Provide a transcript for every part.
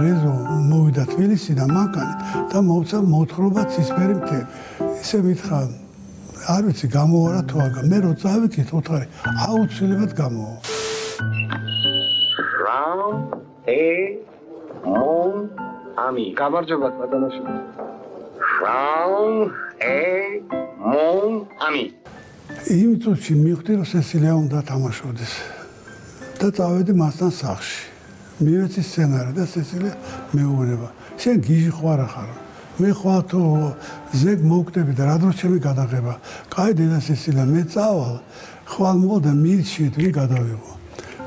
რეზო მოვიდა თბილისიდან მანქანით და მოვცა მოთხრობა ცისფერი მთები. ისე მითხრა, არ ვიცი გამოვარა თუ არა, მე რო წავიქით უთხარი, აუცილებლად გამოვა. ამი. გამარჯობათ ბატონიშვილი. ამი. იმ წუთში მივხვდი, რომ სესილია უნდა თამაშობდეს. და წავედი მასთან სახლში. მივეცი სცენარი და სესილია მეუბნება. შენ გიჟი ხარ ახლა. მე ხვალ თუ ზეგ მოვკვდები და რა დროს ჩემი გადაღება. კაი დედა სესილია, მე წავალ. ხვალ მოვდა მილჩით ვინ გადავიღო.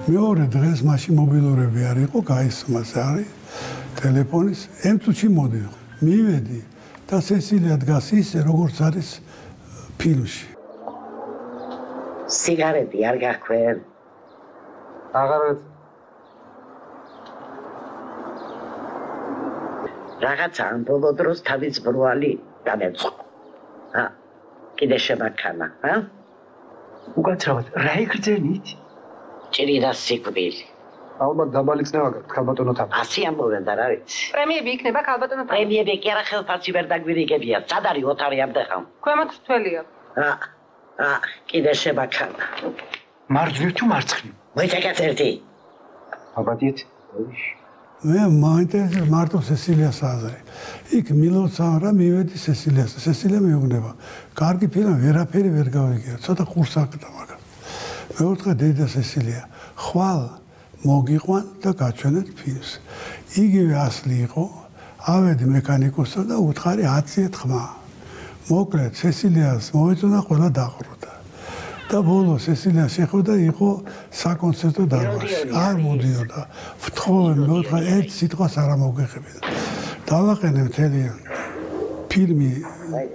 მეორე დღეს მაშინ მობილურები არ იყო, გაისმას არის ტელეფონის, იმ წუთში მოდიო. მივედი და სესილია დგას ისე როგორც არის ფილმში. სიგარეტი არ გაქვენ? აღარ ვიცი. რაღაცა ამ ბოლო დროს თავის ბრვალი დამეწყო. კიდე შემაქანა, უკაცრავად, რა იგრძენით? ჭირიდა სიკვდილი. ალბათ დაბალი წნევა გაქვთ, ქალბატონო თამა. 100 ამბობენ და რა ვიცი. პრემიები იქნება ქალბატონო თამა. პრემიები კი არა ხელფასი ვერ დაგვირიგებია. სად არის ოთარი ამდეხა? ქვემოთ თველია. კიდე შემაქანა. მარჯვნივ თუ მარცხნივ? მოიწაკეთ ერთი. აბადიეთ. მე მაინტერესებს მარტო სესილიას აზრი. იქ მილოცა რა მივედი სესილიას. სესილია მეუბნება. კარგი ფილმი ვერაფერი ვერ გავიგე. ცოტა ყურს აკდა მაგრამ. მეუთხე დედა სესილია. ხვალ მოგიყვან და გაჩვენეთ ფილმს. იგივე ასლი იყო. ავედი მექანიკოსთან და უთხარი 10 ხმა. მოკლედ სესილიას მოეწონა ყველა დაყროდა. და ბოლოს სესილია შეხვდა იყო საკონცერტო დარბაზში. არ მოდიოდა. ვთხოვენ მეუთხე ერთ სიტყვას არ მოგეხებინა. დავაყენე მთელი ფილმი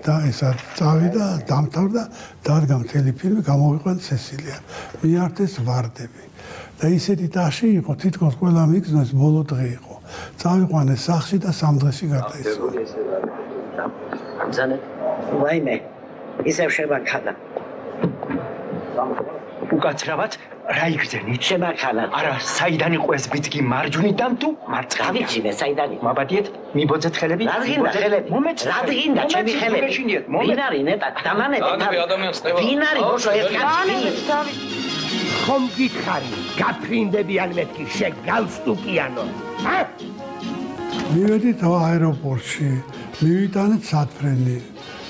და ესა წავიდა, დამთავრდა, დადგა მთელი ფილმი, გამოვიყვან სესილია. მიართეს ვარდები. და ისეთი ტაში იყო, თითქოს ყველა მიგზნოს ბოლო დღე იყო. წავიყვანე სახლში და 3 დღეში გარდაიცვალა. ამზანეთ, ვაიმე, ისევ შემაქანა. უკაცრავად, რა იგრძენით? შემაქანა. არა, საიდან იყო ეს ბიძგი მარჯვნიდან თუ მარცხნიდან? გავიჩინე, საიდან იყო? მაბადიეთ, მიბოძეთ ხელები? რადგინდა ხელები? რადგინდა ჩემი ხელები? ვინ არის ნეტა? დამანები თავი. ვინ არის ბოშო ერთხელ? ხომ გითხარი, გაფრინდებიან მეთქი შეგალსტუკიანო. მივედით აეროპორტში, მივიტანეთ სათფრენი.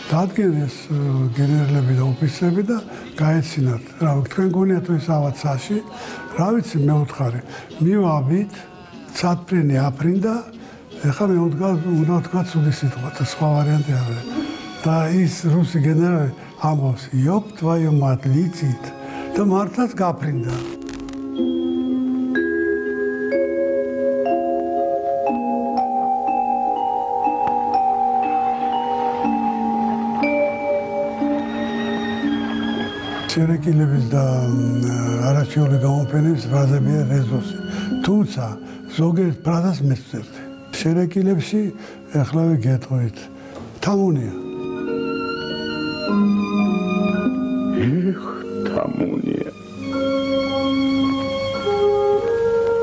დადგენეს გენერლები და ოფიცრები და გაეცინათ. რა თქვენ გონიათ თუ ისავალ ცაში? რა ვიცი მე უთხარი. მივაბით, სათფრენი აფრინდა, ეხლა მე უნდა თქვა ცუდი სიტყვა და სხვა ვარიანტი არ არის. და ის რუსი გენერალი ამბობს, "იოპ твою мать, летит". და მართლაც გაფრინდა. შერეკილების და არაჩვეულებრივი გამოფენების ბრაზებია რეზოსი. თუმცა ზოგიერთ ბრაზას მესწრებდი. შერეკილებში ახლავე გეტყვით. თამუნია. თამუნია.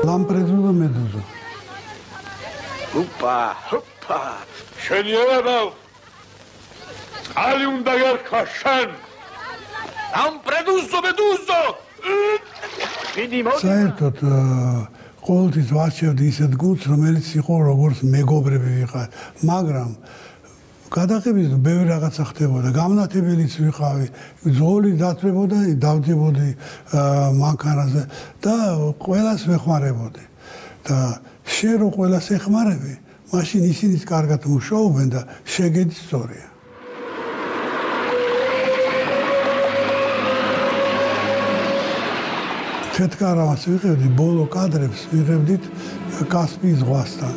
ლამპრეზო და მედუზა. ჰოპა. შენიერება. ალი უნდა ერქვა შენ. ლამპრეზო მედუზა. საერთოდ ყოველთვის ვარჩევდი ისეთ გუნდს, რომელიც იყო როგორც მეგობრები ვიყავ, მაგრამ გადაღების ბევრი რაღაცა ხდებოდა, გამნათებელიც ვიყავი, ძოლი დათვებოდა, დავდებოდი მანქანაზე და ყველას ვეხმარებოდი. და შენ რო ყველას ეხმარები, მაშინ ისინიც კარგად მუშაობენ და შეგედი სწორია. თეთქარავას ვიღებდი, ბოლო კადრებს ვიღებდით კასპიის ზღვასთან.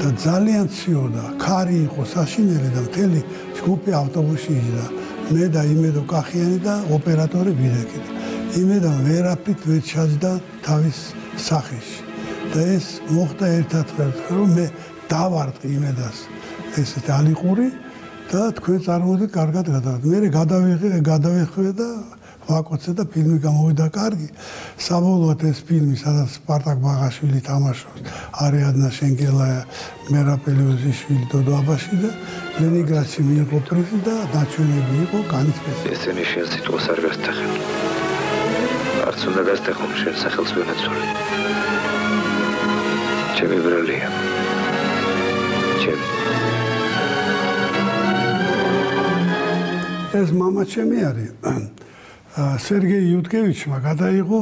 და ძალიან ციოდა, ქარი იყო საშინელი და მთელი ჯგუფი ავტობუსში იჯდა. მე და იმედო კახიანი და ოპერატორი ვიდეკი. იმედა ვერაფრით ვერ ჩაჯდა თავის სახეში. და ეს მოხდა ერთად რომ მე დავარტყი იმედას ესეთ ალიყური და თქვენ წარმოდით კარგად გადავიდეთ. მე გადავეხვე და ვაკოცე და ფილმი გამოვიდა კარგი. საბოლოოდ ეს ფილმი, სადაც სპარტაკ ბაღაშვილი თამაშობს, არიადნა შენგელაია, მერაპელიოზიშვილი, დოდო აბაშიძე, ლენინგრადში მიიღო პრიზი და დაჩვენები იყო კანის ფესტივალზე. ესენი შენ სიტყვას არ გასტეხენ. არც უნდა გასტეხო შენ სახელს ვენაცვლი. ჩემი ბრალია. ჩემი. ეს მამა ჩემი არის. სერგეი იუტკევიჩმა გადაიღო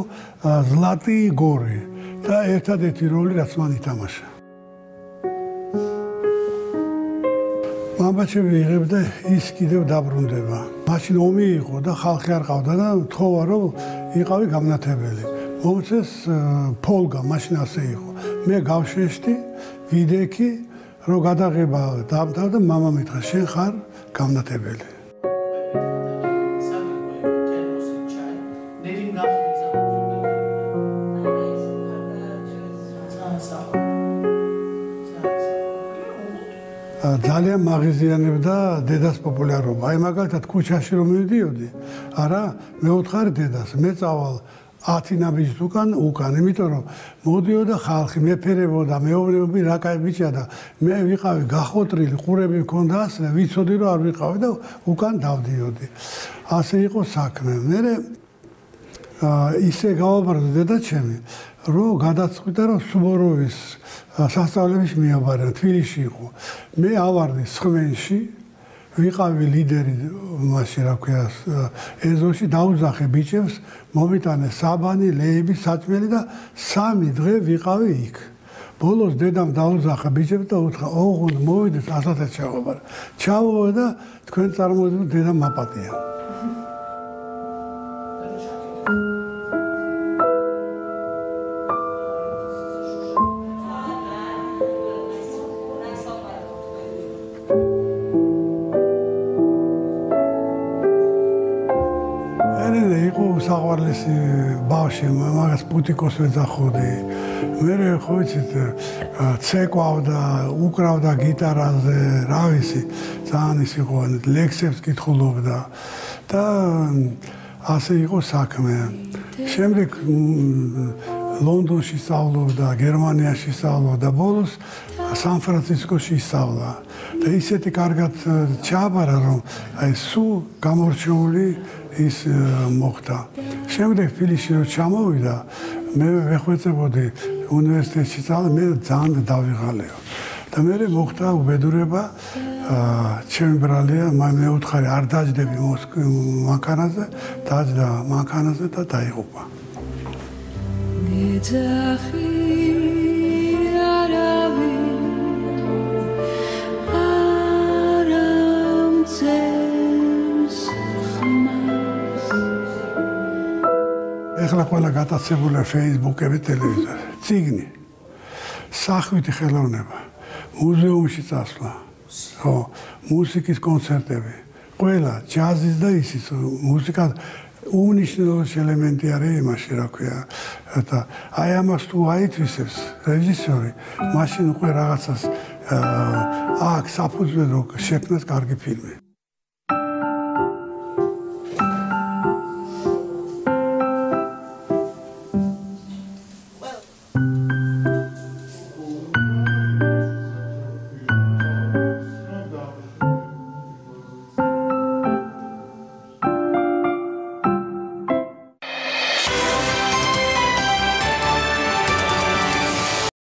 ზლატი გორი და ერთადერთი როლი რაც მან ითამაშა. მამა ჩემი იღებდა ის კიდევ დაბრუნდება. მაშინ ომი იყო და ხალხი არ ყავდა და თხოვა რომ იყავი გამნათებელი. მომწეს ფოლგა მაშინ ასე იყო. მე გავშეშდი ვიდექი რომ გადაღება დაამთავრდა და მამა მითხრა შენ ხარ გამნათებელი. ძალიან მაღიზიანებდა დედას პოპულარობა. აი მაგალითად ქუჩაში რომ მივდიოდი, არა, მე ვთხარი დედას, მე წავალ 10 ნაბიჯით უკან, იმიტომ რომ მოდიოდა ხალხი, მეფერებოდა, მეუბნებოდი რა კაი ბიჭია და მე ვიყავი გახოტრილი, ყურები მქონდა ასე, ვიცოდი რომ არ ვიყავი და უკან დავდიოდი. ასე იყო საქმე. მე ისე გავაბარდა დედა ჩემი, რომ გადაწყვიტა რომ სუბოროვის სასწავლებლებში მიაბარა, თბილისში იყო. მე ავარდი სხმენში, ვიყავი ლიდერი მაშინ რა ქვია ეზოში დაუძახე ბიჭებს, მომიტანე საბანი, ლეიბი, საჭმელი და 3 დღე ვიყავი იქ. ბოლოს დედამ დაუძახა ბიჭებს და უთხრა, ოღონდ მოვიდეს ასათაც ჩავაბარა. ჩავოვა და თქვენ წარმოიდგინეთ დედამ მაპატია. საყვარლესი ბავშვი, მაგას პუტიკოს ვეძახოდი. მე ხო იცით, ცეკვავდა, უკრავდა გიტარაზე, რა ვიცი, ძალიან ის იყო, ლექსებს კითხულობდა და ასე იყო საქმე. შემდეგ ლონდონში სწავლობდა, გერმანიაში სწავლობდა, ბოლოს სან-ფრანცისკოში სწავლა. და ისეთი კარგად ჩააბარა, რომ აი სულ გამორჩეული ის მოხდა. შემდეგ თბილისში რომ ჩამოვიდა, მე ვეხვეწებოდი უნივერსიტეტში სწავლა, მე ძალიან დავიღალეო. და მე მოხდა უბედურება, ჩემი ბრალია, მე ვუთხარი არ დაждები მანქანაზე, დაждდა მანქანაზე და დაიღუპა. ეხლა ყველა გატაცებულია Facebook-ები, ტელევიზორი, წიგნი, სახვითი ხელოვნება, მუზეუმში წასვლა, ხო, მუსიკის კონცერტები, ყველა ჯაზის და ისიც მუსიკა უნიშნელოვანი ელემენტი არის იმაში, რა ქვია, და აი ამას თუ აითვისებს რეჟისორი, მაშინ უკვე რაღაცას აქ საფუძველი რო შექმნას კარგი ფილმი.